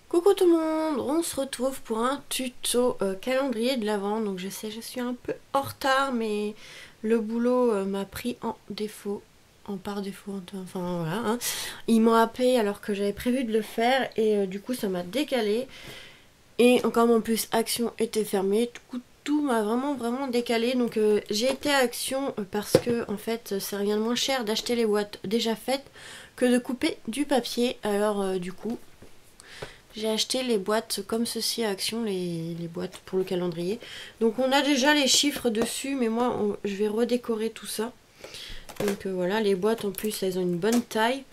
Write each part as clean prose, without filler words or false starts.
Coucou tout le monde, on se retrouve pour un tuto calendrier de l'Avent. Donc je sais, je suis un peu en retard, mais le boulot m'a pris en défaut, en par défaut, enfin voilà. Hein. Ils m'ont appelé alors que j'avais prévu de le faire et du coup ça m'a décalé. Et comme en plus Action était fermée, du coup tout m'a vraiment décalé. Donc j'ai été à Action parce que en fait c'est rien de moins cher d'acheter les boîtes déjà faites que de couper du papier. Alors du coup j'ai acheté les boîtes comme ceci à Action, les boîtes pour le calendrier. Donc on a déjà les chiffres dessus, mais moi je vais redécorer tout ça. Donc voilà, les boîtes en plus elles ont une bonne taille.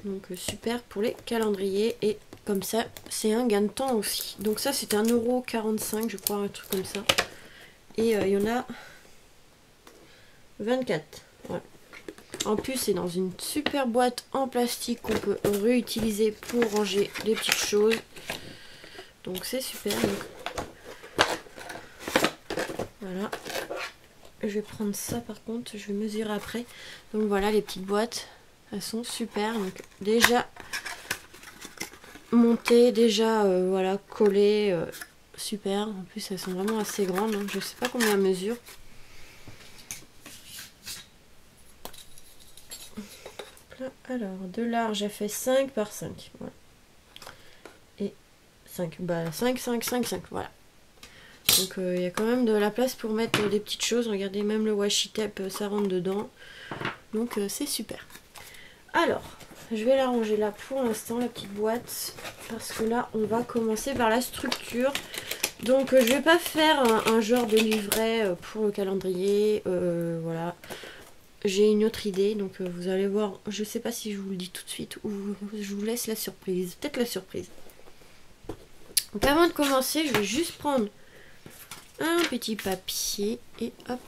Donc super pour les calendriers. Et comme ça c'est un gain de temps aussi. Donc ça c'était 1,45 € je crois, un truc comme ça. Et il y en a 24. Voilà. En plus, c'est dans une super boîte en plastique qu'on peut réutiliser pour ranger des petites choses. Donc c'est super. Donc, voilà. Je vais prendre ça par contre, je vais mesurer après. Donc voilà, les petites boîtes, elles sont super. Donc déjà montées, déjà voilà, collées, super. En plus, elles sont vraiment assez grandes. Hein. Je sais pas combien elles mesurent. Alors, de large, j'ai fait 5 par 5. Voilà. Et 5, bah 5, 5, 5, 5, voilà. Donc il y a quand même de la place pour mettre des petites choses. Regardez, même le washi tape, ça rentre dedans. Donc c'est super. Alors, je vais la ranger là pour l'instant, la petite boîte. Parce que là, on va commencer par la structure. Donc je vais pas faire un genre de livret pour le calendrier. Voilà. J'ai une autre idée, donc vous allez voir. Je sais pas si je vous le dis tout de suite ou je vous laisse la surprise. Peut-être la surprise. Donc avant de commencer, je vais juste prendre un petit papier et hop,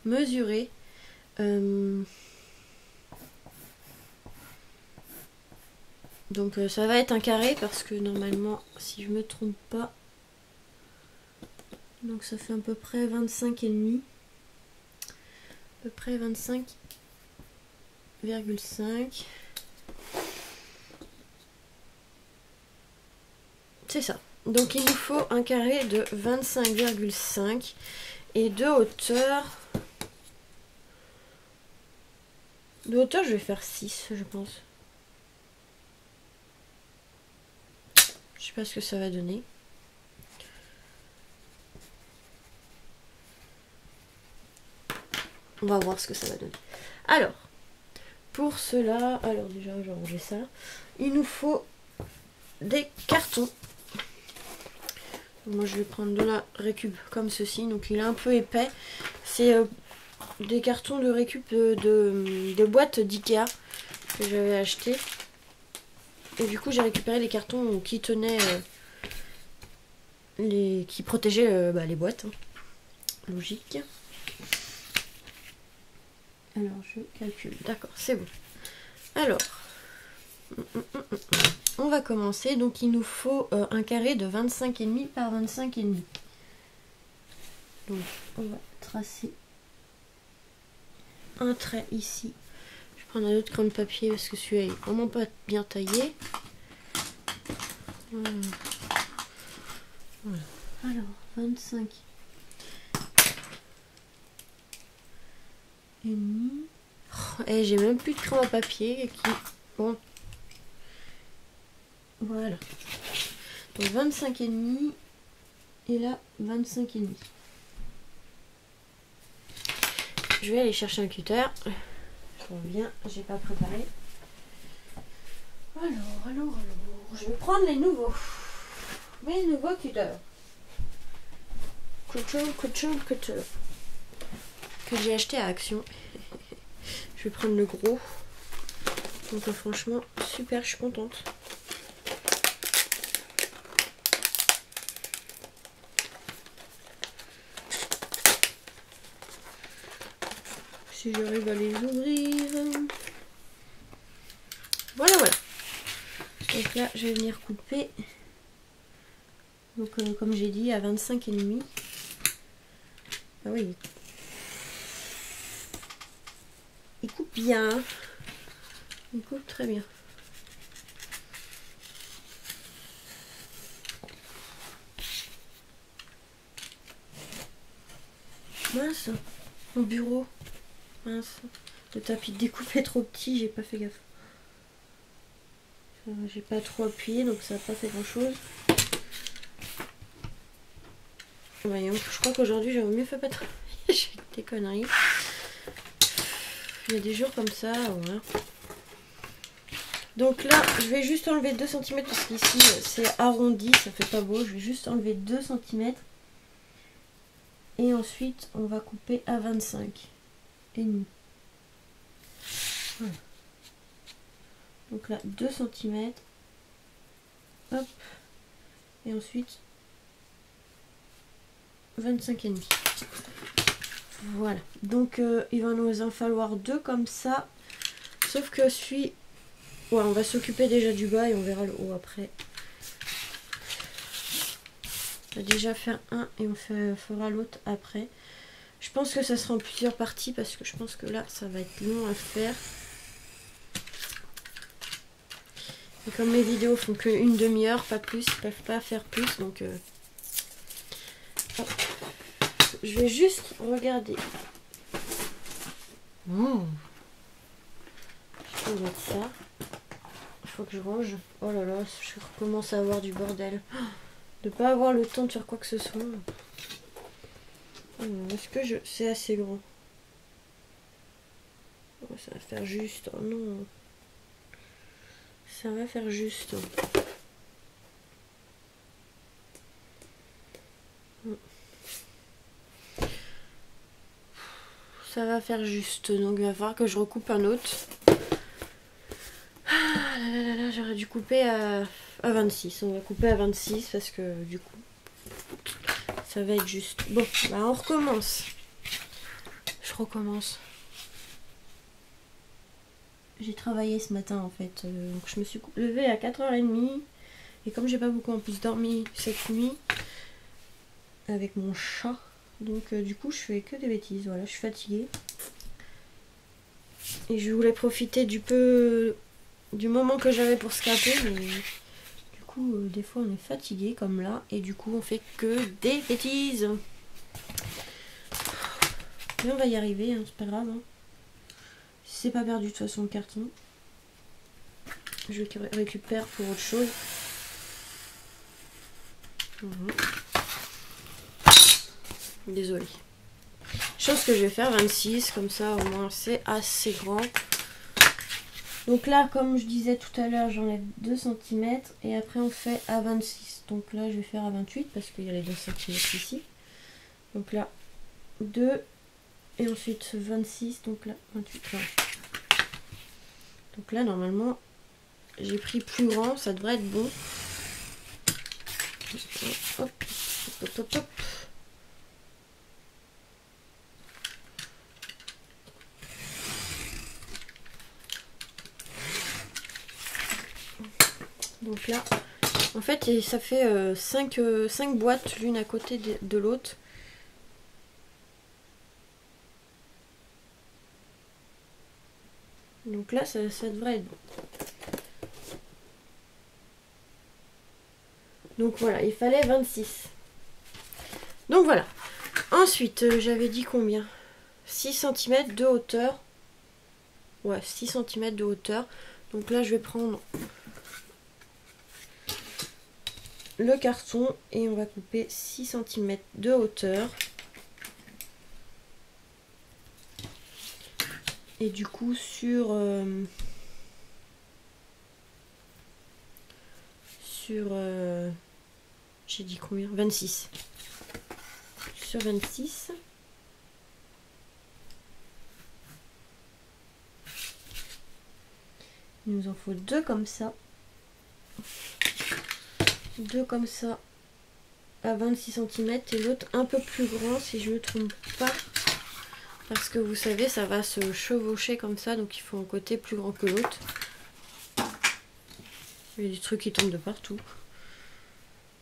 mesurer. Donc ça va être un carré parce que normalement, si je me trompe pas, donc ça fait à peu près 25,5. À peu près 25,5. C'est ça. Donc il nous faut un carré de 25,5 et de hauteur. De hauteur, je vais faire 6, je pense. Je sais pas ce que ça va donner. On va voir ce que ça va donner. Alors, pour cela, alors déjà, j'ai rangé ça. Il nous faut des cartons. Moi, je vais prendre de la récup comme ceci. Donc, il est un peu épais. C'est des cartons de récup de boîtes d'Ikea que j'avais acheté. Et du coup, j'ai récupéré les cartons qui tenaient, qui protégeaient les boîtes. Hein. Logique. Alors, je calcule. D'accord, c'est bon. Alors, on va commencer. Donc, il nous faut un carré de 25,5 par 25,5. Donc, on va tracer un trait ici. Je vais prendre un autre crayon de papier parce que celui-là est vraiment pas bien taillé. Voilà. Alors, 25 et demi. Oh, et j'ai même plus de crayon à papier qui... Bon. Voilà. Donc 25 et demi. Et là, 25 et demi. Je vais aller chercher un cutter. Je reviens, j'ai pas préparé. Alors. Je vais prendre les nouveaux. Mes nouveaux cutters. Cutter. Que j'ai acheté à Action. Je vais prendre le gros. Donc franchement, super, je suis contente. Si j'arrive à les ouvrir. Voilà. Donc là, je vais venir couper. Donc comme j'ai dit, à 25,5. Ah oui. Il coupe bien. Il coupe très bien. Mince, mon bureau. Mince, le tapis de découpe est trop petit, j'ai pas fait gaffe. J'ai pas trop appuyé donc ça n'a pas fait grand chose. Voyons, je crois qu'aujourd'hui j'aurais mieux fait pas travailler. J'ai fait des conneries. Il y a des jours comme ça, voilà. Donc là, je vais juste enlever 2 cm parce qu'ici c'est arrondi, ça fait pas beau. Je vais juste enlever 2 cm. Et ensuite, on va couper à 25 et demi. Voilà. Donc là, 2 cm. Hop. Et ensuite, 25 et demi. Voilà. Donc, il va nous en falloir 2 comme ça. Sauf que celui... Ouais, on va s'occuper déjà du bas et on verra le haut après. On va déjà faire un et on fera l'autre après. Je pense que ça sera en plusieurs parties parce que je pense que là, ça va être long à faire. Et comme mes vidéos font qu'une demi-heure, pas plus, ils peuvent pas faire plus. Donc, je vais juste regarder. Oh. Je vais mettre ça. Il faut que je range. Oh là là, je recommence à avoir du bordel. De pas avoir le temps de faire quoi que ce soit. Est-ce que c'est assez grand? Oh, ça va faire juste. Oh non. Ça va faire juste. Ça va faire juste. Donc il va falloir que je recoupe un autre. Ah là là là, j'aurais dû couper à 26. On va couper à 26 parce que du coup, ça va être juste. Bon, bah on recommence. Je recommence. J'ai travaillé ce matin en fait. Donc je me suis levée à 4h30. Et comme j'ai pas beaucoup en plus dormi cette nuit avec mon chat, donc du coup je fais que des bêtises. Voilà, je suis fatiguée. Et je voulais profiter du moment que j'avais pour scraper, mais du coup des fois on est fatigué comme là et du coup on fait que des bêtises. Mais on va y arriver, hein, c'est pas grave. Hein. C'est pas perdu de toute façon le carton. Je le récupère pour autre chose. Désolée. Chose que je vais faire 26, comme ça au moins c'est assez grand. Donc là, comme je disais tout à l'heure, j'enlève 2 cm et après on fait à 26. Donc là, je vais faire à 28 parce qu'il y a les 2 cm ici. Donc là, 2 et ensuite 26, donc là, 28. Voilà. Donc là, normalement, j'ai pris plus grand, ça devrait être bon. Hop, hop, hop, hop. Donc là, en fait, ça fait 5 boîtes l'une à côté de l'autre. Donc là, ça devrait être bon. Donc voilà, il fallait 26. Donc voilà. Ensuite, j'avais dit combien? 6 cm de hauteur. Ouais, 6 cm de hauteur. Donc là, je vais prendre le carton et on va couper 6 cm de hauteur. Et du coup, j'ai dit combien? 26. Sur 26. Il nous en faut 2 comme ça. 2 comme ça à 26 cm et l'autre un peu plus grand si je ne me trompe pas. Parce que vous savez, ça va se chevaucher comme ça, donc il faut un côté plus grand que l'autre. Il y a des trucs qui tombent de partout.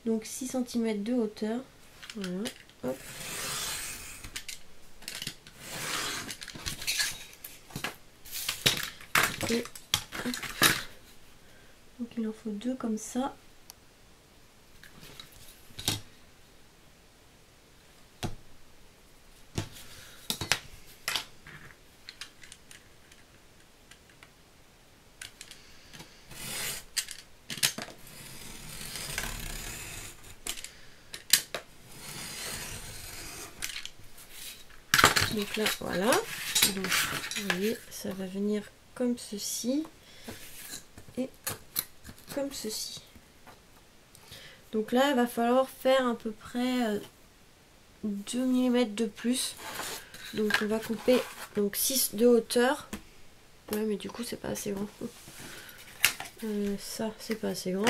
Donc 6 cm de hauteur. Voilà. Hop. Et hop. Donc il en faut 2 comme ça. Donc là, voilà. Donc, vous voyez, ça va venir comme ceci. Et comme ceci. Donc là, il va falloir faire à peu près 2 mm de plus. Donc on va couper donc 6 de hauteur. Ouais, mais du coup, c'est pas assez grand. Ça, c'est pas assez grand.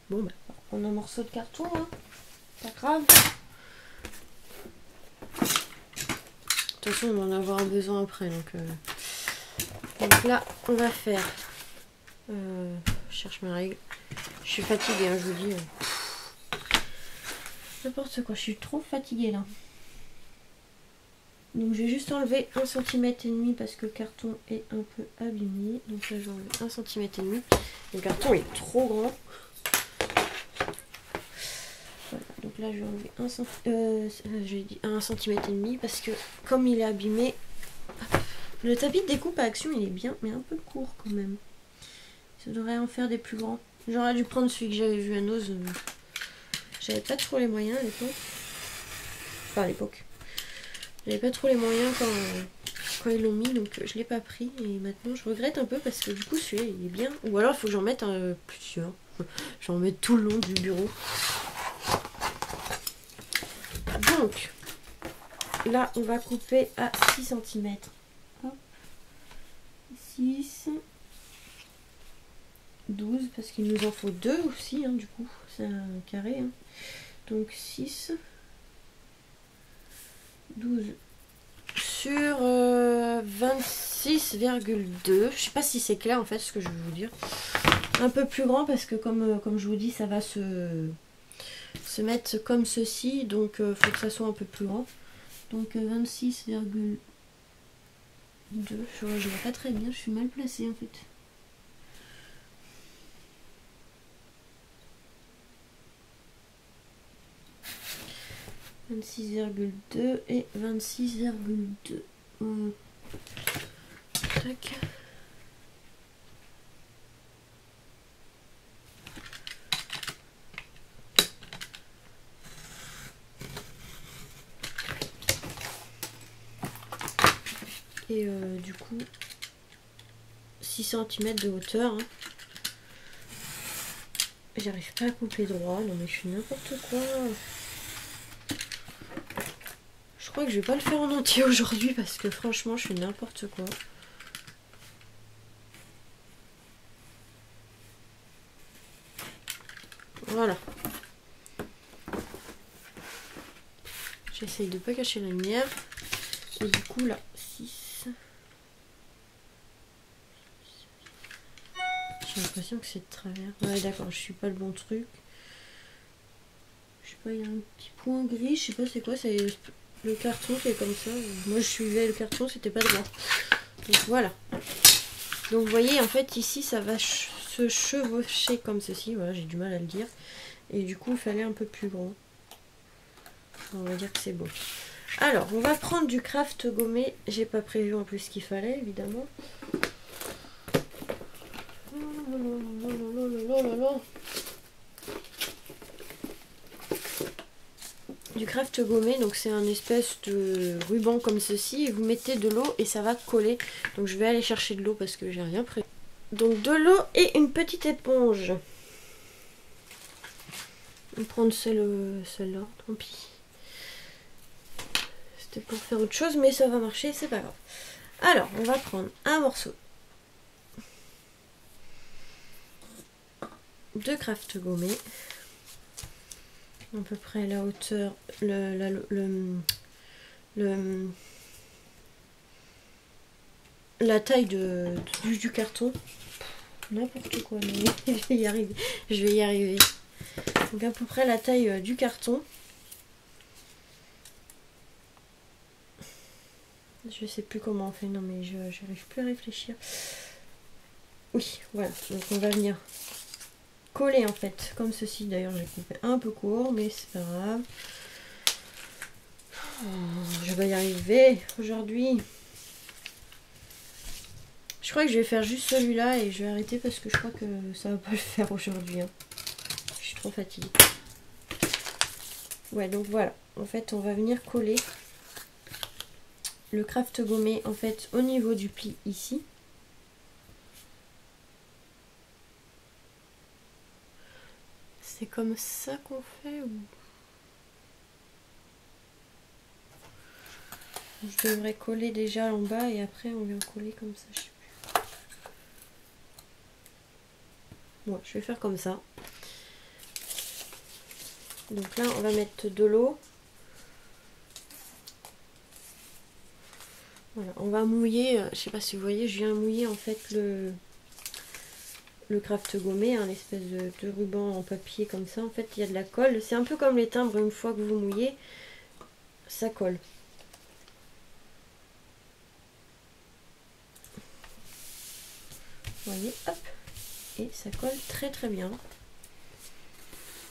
Bon, bah, on va prendre un morceau de carton, hein. Pas grave. De toute façon, on en aura besoin après. Donc là, on va faire... je cherche mes règles. Je suis fatiguée, hein, je vous dis. N'importe quoi, je suis trop fatiguée là. Donc je vais juste enlever 1,5 cm parce que le carton est un peu abîmé. Donc là, j'ai enlevé 1,5 cm. Le carton est trop grand. Voilà, donc là, je vais enlever 1 cm et demi parce que comme il est abîmé, le tapis de découpe à action il est bien, mais un peu court quand même. Ça devrait en faire des plus grands. J'aurais dû prendre celui que j'avais vu à Nose. J'avais pas trop les moyens à l'époque. Enfin à l'époque. J'avais pas trop les moyens quand ils l'ont mis, donc je l'ai pas pris. Et maintenant je regrette un peu parce que du coup celui-là il est bien. Ou alors il faut que j'en mette plusieurs. J'en mets tout le long du bureau. Donc là on va couper à 6 cm. Hop. 6, 12 parce qu'il nous en faut 2 aussi, hein, du coup c'est un carré. Hein. Donc 6, 12 sur 26,2. Je sais pas si c'est clair en fait ce que je veux vous dire. Un peu plus grand parce que comme je vous dis ça va se mettre comme ceci, donc faut que ça soit un peu plus grand. Donc 26,2. Je vois pas très bien, je suis mal placée en fait. « 26,2 et 26,2. Tac. Et du coup 6 cm de hauteur. Hein. J'arrive pas à couper droit, non mais je suis n'importe quoi. Je crois que je vais pas le faire en entier aujourd'hui parce que franchement je fais n'importe quoi. Voilà. J'essaye de pas cacher la lumière. Et du coup là, 6. J'ai l'impression que c'est de travers. Ouais d'accord, je suis pas le bon truc. Je sais pas, il y a un petit point gris, je sais pas c'est quoi, c'est le carton qui est comme ça. Moi je suivais le carton, c'était pas droit. Donc voilà. Donc vous voyez en fait ici ça va se chevaucher comme ceci. Voilà, j'ai du mal à le dire. Et du coup il fallait un peu plus grand. On va dire que c'est beau. Alors on va prendre du craft gommé. J'ai pas prévu en plus ce qu'il fallait évidemment. Du craft gommé, donc c'est un espèce de ruban comme ceci, et vous mettez de l'eau et ça va coller. Donc je vais aller chercher de l'eau parce que j'ai rien prévu. Donc de l'eau et une petite éponge. On va prendre celle-là, tant pis. C'était pour faire autre chose, mais ça va marcher, c'est pas grave. Alors, on va prendre un morceau de craft gommé. À peu près la hauteur, la taille du carton. N'importe quoi, mais je vais y arriver. Je vais y arriver. Donc à peu près la taille du carton. Je sais plus comment on fait, non mais je n'arrive plus à réfléchir. Oui, voilà, donc on va venir coller en fait, comme ceci. D'ailleurs j'ai coupé un peu court, mais c'est pas grave. Je vais y arriver aujourd'hui. Je crois que je vais faire juste celui-là et je vais arrêter parce que je crois que ça va pas le faire aujourd'hui. Hein. Je suis trop fatiguée. Ouais, donc voilà. En fait, on va venir coller le craft gommé en fait au niveau du pli ici. C'est comme ça qu'on fait ou... Je devrais coller déjà en bas et après on vient coller comme ça, je sais plus. Bon, je vais faire comme ça. Donc là on va mettre de l'eau. Voilà, on va mouiller, je sais pas si vous voyez, je viens mouiller en fait le craft gommé, hein, l'espèce de ruban en papier comme ça. En fait il y a de la colle, c'est un peu comme les timbres, une fois que vous mouillez, ça colle. Vous voyez, hop, et ça colle très très bien.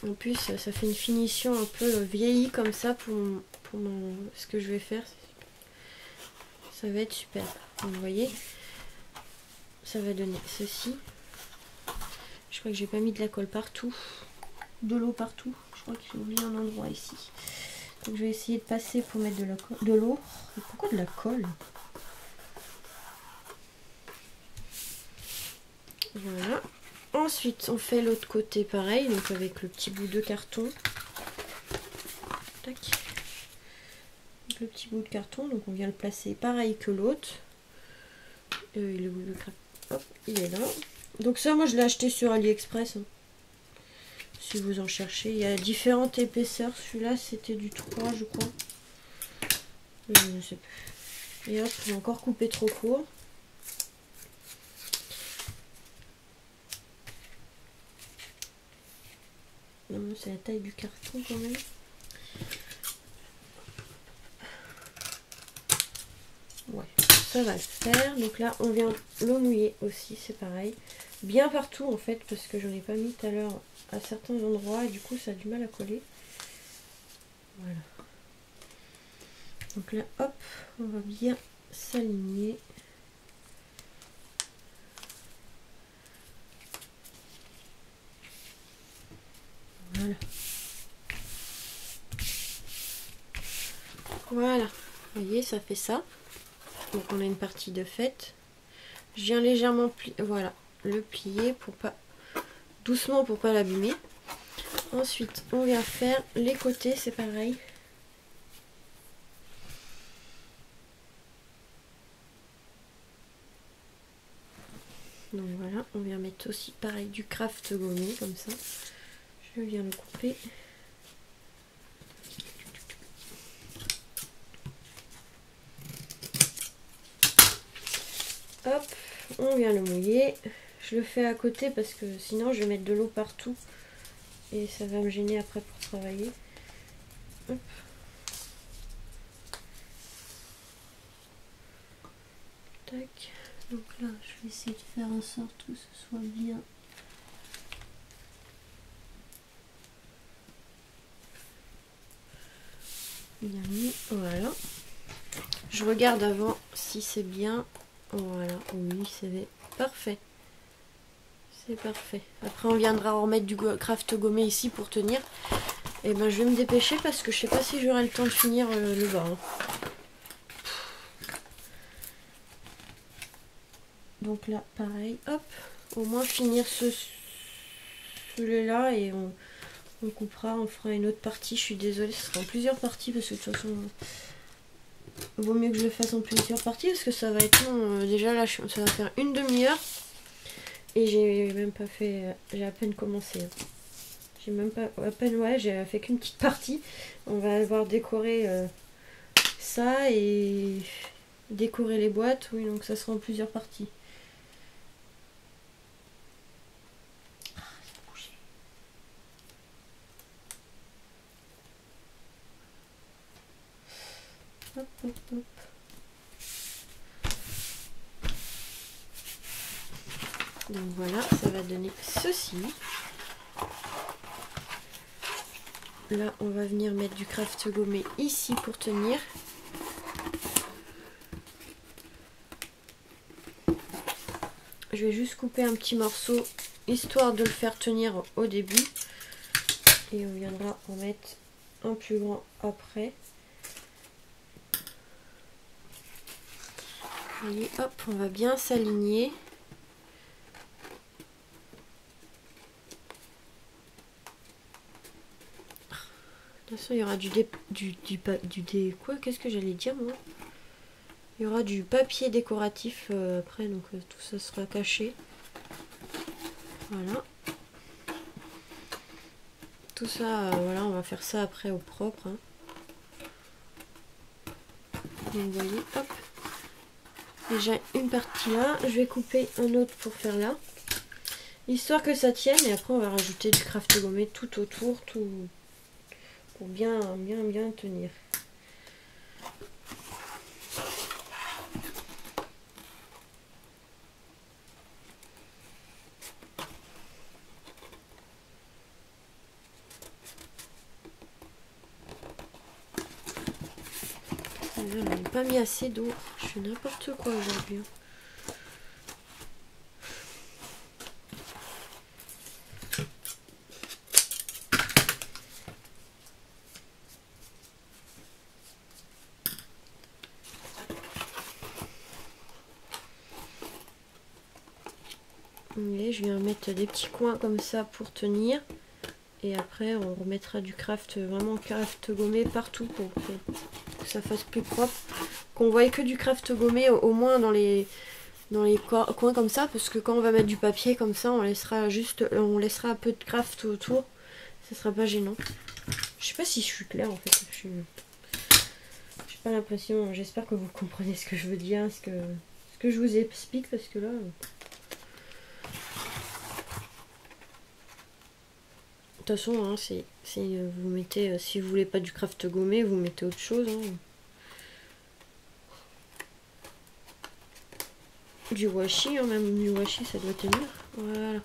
En plus ça fait une finition un peu vieillie comme ça pour ce que je vais faire. Ça va être super. Donc, vous voyez, ça va donner ceci. Je crois que j'ai pas mis de la colle partout, de l'eau partout. Je crois que j'ai oublié un endroit ici. Donc je vais essayer de passer pour mettre de l'eau. Pourquoi de la colle? Voilà. Ensuite on fait l'autre côté pareil, donc avec le petit bout de carton. Tac. Le petit bout de carton, donc on vient le placer pareil que l'autre. Hop, il est là. Donc ça moi je l'ai acheté sur AliExpress, hein. Si vous en cherchez, il y a différentes épaisseurs. Celui-là c'était du 3 je crois. Je ne sais plus. Et hop, j'ai encore coupé trop court. Non, c'est la taille du carton quand même. Ouais, ça va le faire. Donc là, on vient le mouiller aussi, c'est pareil. Bien partout en fait, parce que j'en ai pas mis tout à l'heure à certains endroits et du coup ça a du mal à coller. Voilà. Donc là, hop, on va bien s'aligner. Voilà. Voilà. Vous voyez, ça fait ça. Donc on a une partie de faite. Je viens légèrement plier, voilà, le plier pour pas, doucement pour pas l'abîmer. Ensuite, on vient faire les côtés, c'est pareil. Donc voilà, on vient mettre aussi pareil du craft gommé comme ça. Je viens le couper. Hop, on vient le mouiller. Je le fais à côté parce que sinon je vais mettre de l'eau partout et ça va me gêner après pour travailler. Hop. Tac. Donc là, je vais essayer de faire en sorte que ce soit bien. Bien mis. Voilà. Je regarde avant si c'est bien. Voilà. Oui, c'est parfait. C'est parfait. Après, on viendra remettre du craft gommé ici pour tenir. Et ben, je vais me dépêcher parce que je sais pas si j'aurai le temps de finir le bas. Hein. Donc là, pareil, hop, au moins finir celui-là et on coupera, on fera une autre partie. Je suis désolée, ce sera en plusieurs parties parce que de toute façon, il vaut mieux que je le fasse en plusieurs parties parce que ça va être long. Déjà là, ça va faire une demi-heure et j'ai même pas fait, j'ai à peine commencé. Hein. J'ai même pas, à peine, ouais, j'ai fait qu'une petite partie. On va avoir décoré ça et décorer les boîtes, oui, donc ça sera en plusieurs parties. Hop, hop, hop. Donc voilà, ça va donner ceci. Là, on va venir mettre du craft gommé ici pour tenir. Je vais juste couper un petit morceau histoire de le faire tenir au début. Et on viendra en mettre un plus grand après. Vous voyez, hop, on va bien s'aligner. De toute façon, il y aura quoi, qu'est-ce que j'allais dire moi? Il y aura du papier décoratif après, donc tout ça sera caché. Voilà. Tout ça, voilà, on va faire ça après au propre. Hein. Donc vous voyez, hop. Déjà une partie là. Je vais couper un autre pour faire là. Histoire que ça tienne, et après on va rajouter du craft gommé tout autour, tout pour bien tenir. Là, on n'a pas mis assez d'eau. Je fais n'importe quoi aujourd'hui. Et je viens mettre des petits coins comme ça pour tenir. Et après on remettra du craft, vraiment craft gommé partout pour que ça fasse plus propre. Qu'on voit que du craft gommé au moins dans les coins comme ça, parce que quand on va mettre du papier comme ça, on laissera un peu de craft autour. Ça sera pas gênant. Je sais pas si je suis claire en fait. J'ai pas l'impression. J'espère que vous comprenez ce que je veux dire, ce que je vous explique, parce que là. De toute façon, hein, vous mettez, si vous voulez pas du craft gommé, vous mettez autre chose. Hein. Du washi, hein, même du washi, ça doit tenir. Voilà.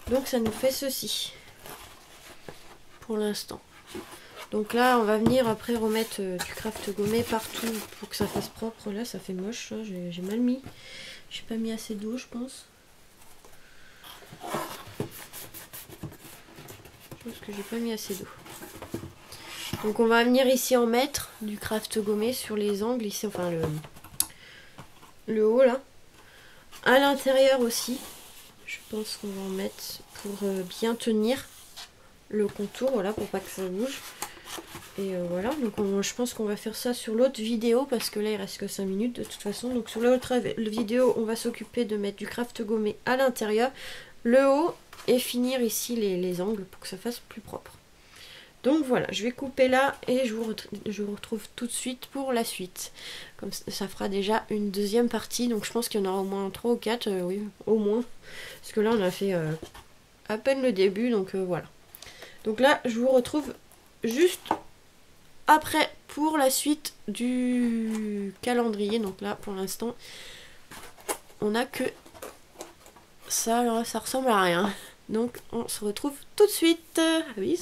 Donc ça nous fait ceci. Pour l'instant. Donc là, on va venir après remettre du craft gommé partout pour que ça fasse propre. Là, ça fait moche. Hein, j'ai mal mis. J'ai pas mis assez d'eau, je pense. Je pense que j'ai pas mis assez d'eau. Donc on va venir ici en mettre du craft gommé sur les angles ici, enfin le haut là. À l'intérieur aussi, je pense qu'on va en mettre pour bien tenir le contour, voilà, pour pas que ça bouge. Et voilà, donc je pense qu'on va faire ça sur l'autre vidéo, parce que là il reste que 5 minutes de toute façon. Donc sur l'autre vidéo, on va s'occuper de mettre du craft gommé à l'intérieur, le haut, et finir ici les angles pour que ça fasse plus propre. Donc voilà, je vais couper là et je vous retrouve tout de suite pour la suite. Comme ça fera déjà une deuxième partie, donc je pense qu'il y en aura au moins 3 ou 4, oui, au moins. Parce que là on a fait à peine le début, donc voilà. Donc là, je vous retrouve juste après pour la suite du calendrier. Donc là, pour l'instant, on a que ça, alors ça ressemble à rien. Donc on se retrouve tout de suite. Oui.